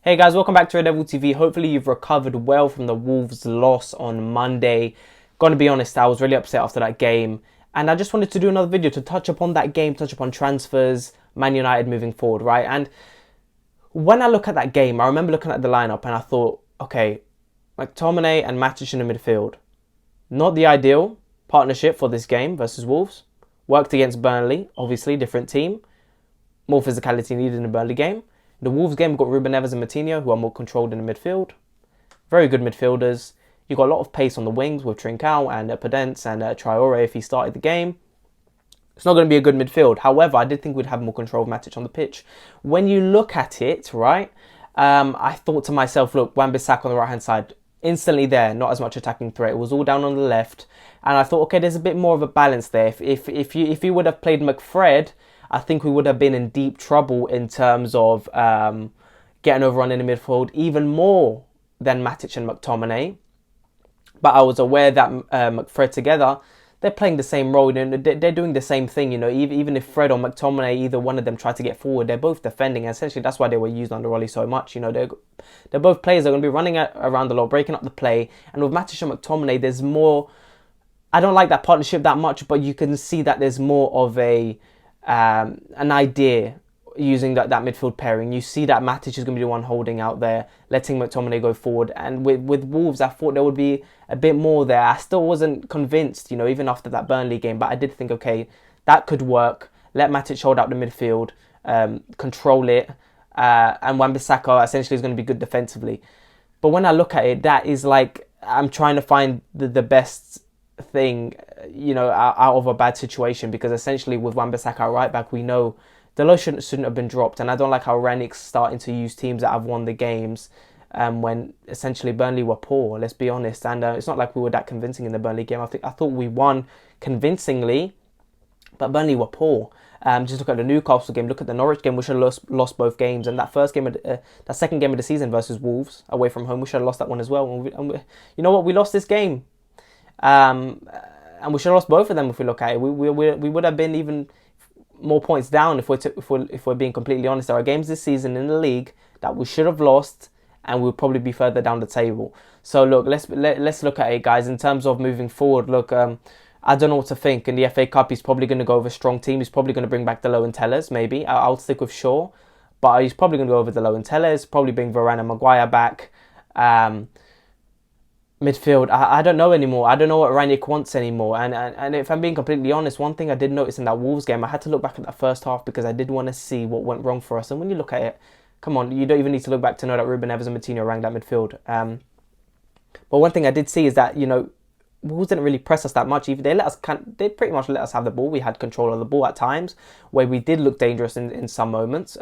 Hey guys, welcome back to Red Devil TV. Hopefully you've recovered well from the Wolves loss on Monday. Gonna be honest, I was really upset after that game. And I just wanted to do another video to touch upon that game, touch upon transfers, Man United moving forward, right? And when I look at that game, I remember looking at the lineup and I thought, okay, McTominay and Matic in the midfield. Not the ideal partnership for this game versus Wolves. Worked against Burnley, obviously, different team. More physicality needed in the Burnley game. The Wolves game, we've got Ruben Neves and Matinho, who are more controlled in the midfield. Very good midfielders. You've got a lot of pace on the wings with Trincao and Podence and Traore if he started the game. It's not going to be a good midfield. However, I did think we'd have more control of Matic on the pitch. When you look at it, right, I thought to myself, look, Wan-Bissaka on the right-hand side, instantly there, not as much attacking threat. It was all down on the left. And I thought, okay, there's a bit more of a balance there. If you would have played McFred, I think we would have been in deep trouble in terms of getting overrun in the midfield, even more than Matic and McTominay. But I was aware that McFred together, they're playing the same role. They're doing the same thing. Even if Fred or McTominay, either one of them try to get forward, they're both defending. And essentially, that's why they were used under Rolly so much. They're both players that are going to be running around a lot, breaking up the play. And with Matic and McTominay, there's more. I don't like that partnership that much, but you can see that there's more of an idea using that midfield pairing. You see that Matic is going to be the one holding out there, letting McTominay go forward. And with Wolves, I thought there would be a bit more there. I still wasn't convinced, even after that Burnley game, but I did think, okay, that could work. Let Matic hold out the midfield, control it, and Wan-Bissaka essentially is going to be good defensively. But when I look at it, that is like, I'm trying to find the best thing, out of a bad situation, because essentially with Wan-Bissaka at right back, we know Delo shouldn't have been dropped, and I don't like how Rangnick's starting to use teams that have won the games when essentially Burnley were poor, let's be honest. And it's not like we were that convincing in the Burnley game. I thought we won convincingly, but Burnley were poor. Just look at the Newcastle game, look at the Norwich game, we should have lost both games, and that second game of the season versus Wolves away from home, we should have lost that one as well. And you know what, we lost this game. And we should have lost both of them if we look at it. We would have been even more points down if we're being completely honest. There are games this season in the league that we should have lost, and we'll probably be further down the table. So look, let's look at it, guys. In terms of moving forward, look, I don't know what to think. In the FA Cup, he's probably going to go with a strong team. He's probably going to bring back Delo and Tellers. Maybe I'll stick with Shaw, but he's probably going to go over Delo and Tellers. Probably bring Varane and Maguire back. Midfield, I don't know anymore. I don't know what Rangnick wants anymore. And if I'm being completely honest, one thing I did notice in that Wolves game, I had to look back at that first half because I did want to see what went wrong for us. And when you look at it, come on, you don't even need to look back to know that Ruben Neves and Matinho rang that midfield. But one thing I did see is that, Wolves didn't really press us that much. Even they pretty much let us have the ball. We had control of the ball at times where we did look dangerous in some moments.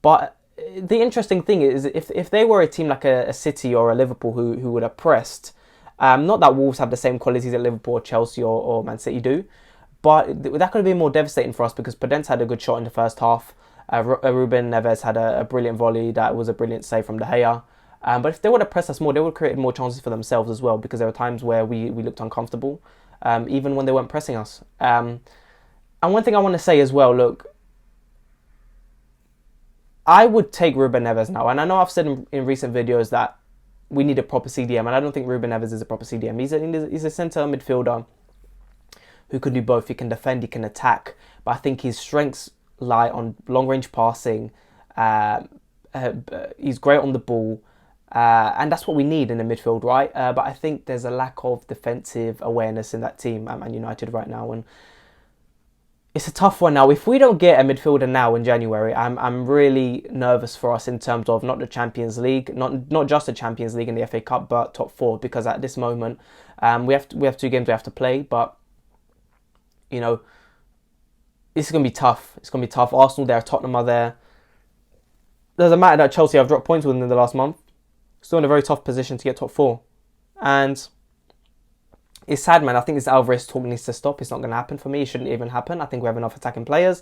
But the interesting thing is, if they were a team like a City or a Liverpool who would have pressed, not that Wolves have the same qualities that Liverpool or Chelsea or Man City do, but that could have been more devastating for us because Podence had a good shot in the first half. Ruben Neves had a brilliant volley that was a brilliant save from De Gea. But if they would have pressed us more, they would have created more chances for themselves as well, because there were times where we looked uncomfortable, even when they weren't pressing us. And one thing I want to say as well, look, I would take Ruben Neves now, and I know I've said in recent videos that we need a proper CDM, and I don't think Ruben Neves is a proper CDM. He's a centre midfielder who can do both. He can defend, he can attack, but I think his strengths lie on long-range passing. He's great on the ball, and that's what we need in the midfield, right? But I think there's a lack of defensive awareness in that team at Man United right now, and it's a tough one now. If we don't get a midfielder now in January, I'm really nervous for us in terms of not the Champions League, not just the Champions League and the FA Cup, but top four. Because at this moment, we have 2 games we have to play, but this is gonna be tough. It's gonna be tough. Arsenal there, Tottenham are there. Doesn't matter that Chelsea have dropped points within the last month. Still in a very tough position to get top 4, and it's sad, man. I think this Alvarez talk needs to stop. It's not going to happen for me. It shouldn't even happen. I think we have enough attacking players.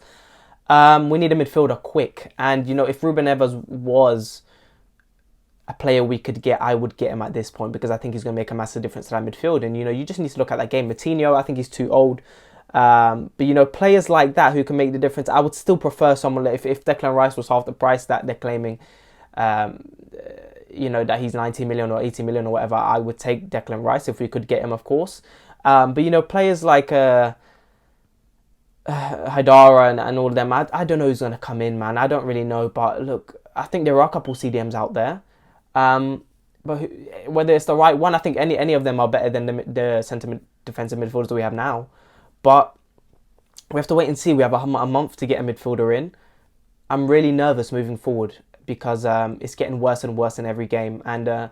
We need a midfielder quick. And, if Ruben Neves was a player we could get, I would get him at this point, because I think he's going to make a massive difference to that midfield. And, you just need to look at that game. Matinho, I think he's too old. But, players like that who can make the difference, I would still prefer someone if Declan Rice was half the price that they're claiming. you know, that he's 90 million or 80 million or whatever, I would take Declan Rice if we could get him, of course. But, you know, players like Haidara and all of them, I don't know who's going to come in, man. I don't really know. But look, I think there are a couple CDMs out there. But whether it's the right one, I think any of them are better than the centre defensive midfielders that we have now. But we have to wait and see. We have a month to get a midfielder in. I'm really nervous moving forward because it's getting worse and worse in every game. And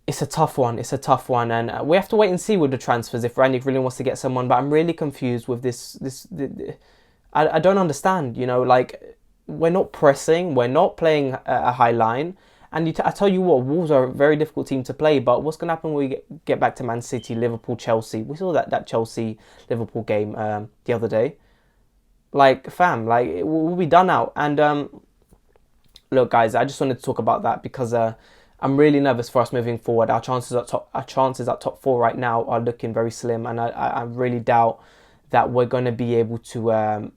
it's a tough one. It's a tough one. And we have to wait and see with the transfers if Rangnick really wants to get someone. But I'm really confused with this. I don't understand. You know, like, we're not pressing. We're not playing a high line. And I tell you what, Wolves are a very difficult team to play. But what's going to happen when we get back to Man City, Liverpool, Chelsea? We saw that Chelsea-Liverpool game the other day. Like, fam, like, we'll be done out. And look, guys, I just wanted to talk about that because I'm really nervous for us moving forward. Our chances at top four right now are looking very slim. And I really doubt that we're going to be able to... I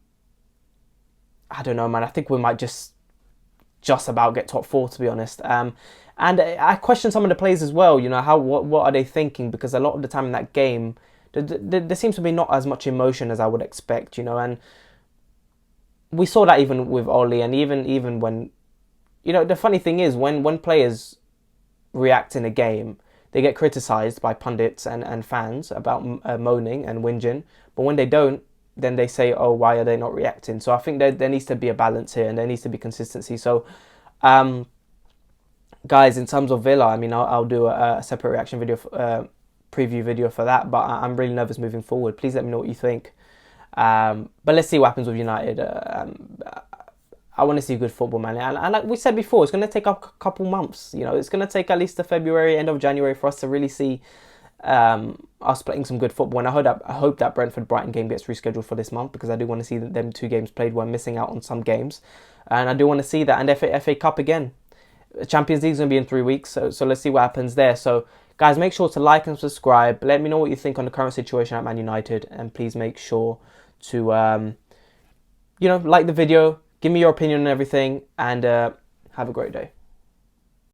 don't know, man. I think we might just about get top four, to be honest. And I question some of the players as well. You know, what are they thinking? Because a lot of the time in that game, there seems to be not as much emotion as I would expect. You know, and we saw that even with Oli, and even when, you know, the funny thing is when players react in a game, they get criticised by pundits and fans about moaning and whinging. But when they don't, then they say, oh, why are they not reacting? So I think there needs to be a balance here and there needs to be consistency. So, guys, in terms of Villa, I mean, I'll do a separate reaction video, preview video for that. But I'm really nervous moving forward. Please let me know what you think. But let's see what happens with United. I want to see good football, man. And like we said before, it's going to take a couple months. You know, it's going to take at least the February, end of January for us to really see us playing some good football. And I hope that Brentford-Brighton game gets rescheduled for this month because I do want to see them 2 games played. We're missing out on some games. And I do want to see that. And FA Cup again. Champions League is going to be in 3 weeks. So let's see what happens there. So, guys, make sure to like and subscribe. Let me know what you think on the current situation at Man United. And please make sure to, you know, like the video. Give me your opinion on everything. And have a great day.